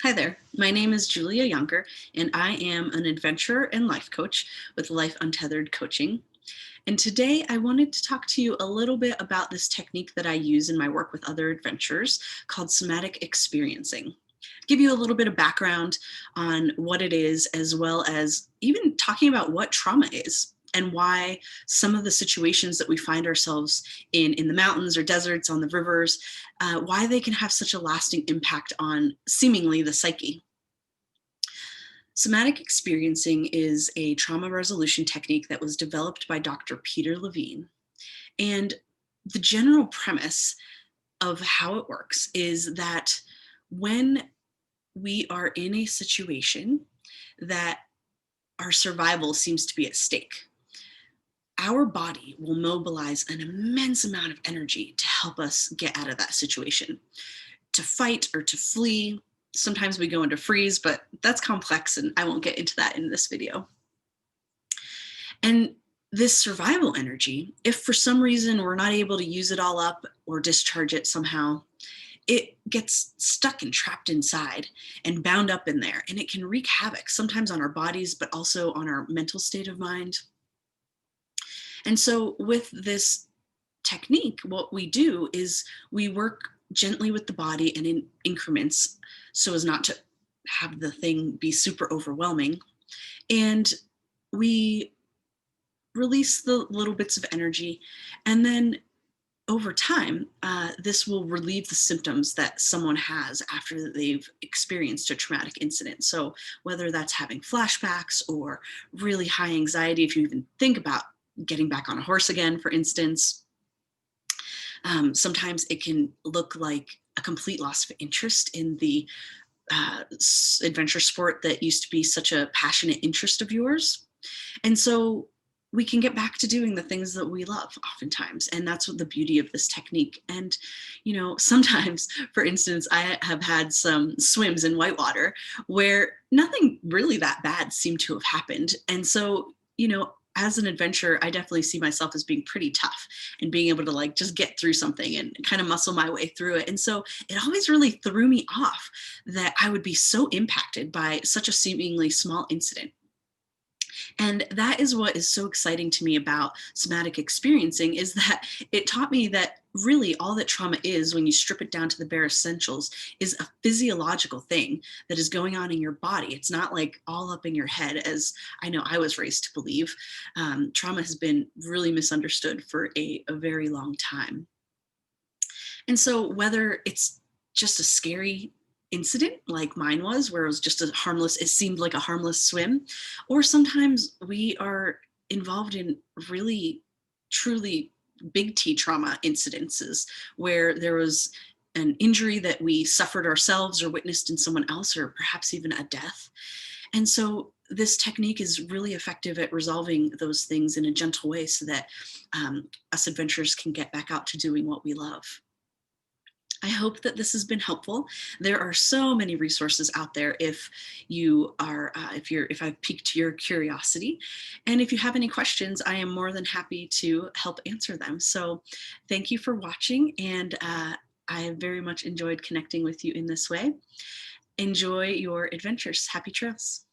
Hi there, my name is Julia Younger, and I am an adventurer and life coach with Life Untethered Coaching. And today I wanted to talk to you a little bit about this technique that I use in my work with other adventurers called Somatic Experiencing. Give you a little bit of background on what it is, as well as even talking about what trauma is and why some of the situations that we find ourselves in the mountains or deserts, on the rivers, why they can have such a lasting impact on seemingly the psyche. Somatic experiencing is a trauma resolution technique that was developed by Dr. Peter Levine. And the general premise of how it works is that when we are in a situation that our survival seems to be at stake, our body will mobilize an immense amount of energy to help us get out of that situation, to fight or to flee. Sometimes we go into freeze, but that's complex and I won't get into that in this video. And this survival energy, if for some reason we're not able to use it all up or discharge it somehow, it gets stuck and trapped inside and bound up in there. And it can wreak havoc, sometimes on our bodies, but also on our mental state of mind. And so with this technique, what we do is we work gently with the body and in increments so as not to have the thing be super overwhelming. And we release the little bits of energy. And then over time, this will relieve the symptoms that someone has after they've experienced a traumatic incident. So whether that's having flashbacks or really high anxiety, if you even think about getting back on a horse again, for instance, sometimes it can look like a complete loss of interest in the adventure sport that used to be such a passionate interest of yours. And so we can get back to doing the things that we love oftentimes. And that's what the beauty of this technique. And, sometimes, for instance, I have had some swims in whitewater where nothing really that bad seemed to have happened. And so, as an adventurer, I definitely see myself as being pretty tough and being able to just get through something and kind of muscle my way through it. And so it always really threw me off that I would be so impacted by such a seemingly small incident. And that is what is so exciting to me about somatic experiencing, is that it taught me that really all that trauma is, when you strip it down to the bare essentials, is a physiological thing that is going on in your body. It's not like all up in your head, as I know I was raised to believe. Trauma has been really misunderstood for a very long time. And so whether it's just a scary incident like mine was, where it was just it seemed like a harmless swim, or sometimes we are involved in really, truly big T trauma incidences where there was an injury that we suffered ourselves or witnessed in someone else, or perhaps even a death. And so this technique is really effective at resolving those things in a gentle way so that us adventurers can get back out to doing what we love. I hope that this has been helpful. There are so many resources out there if if I've piqued your curiosity. And if you have any questions, I am more than happy to help answer them. So thank you for watching, and I very much enjoyed connecting with you in this way. Enjoy your adventures. Happy trails.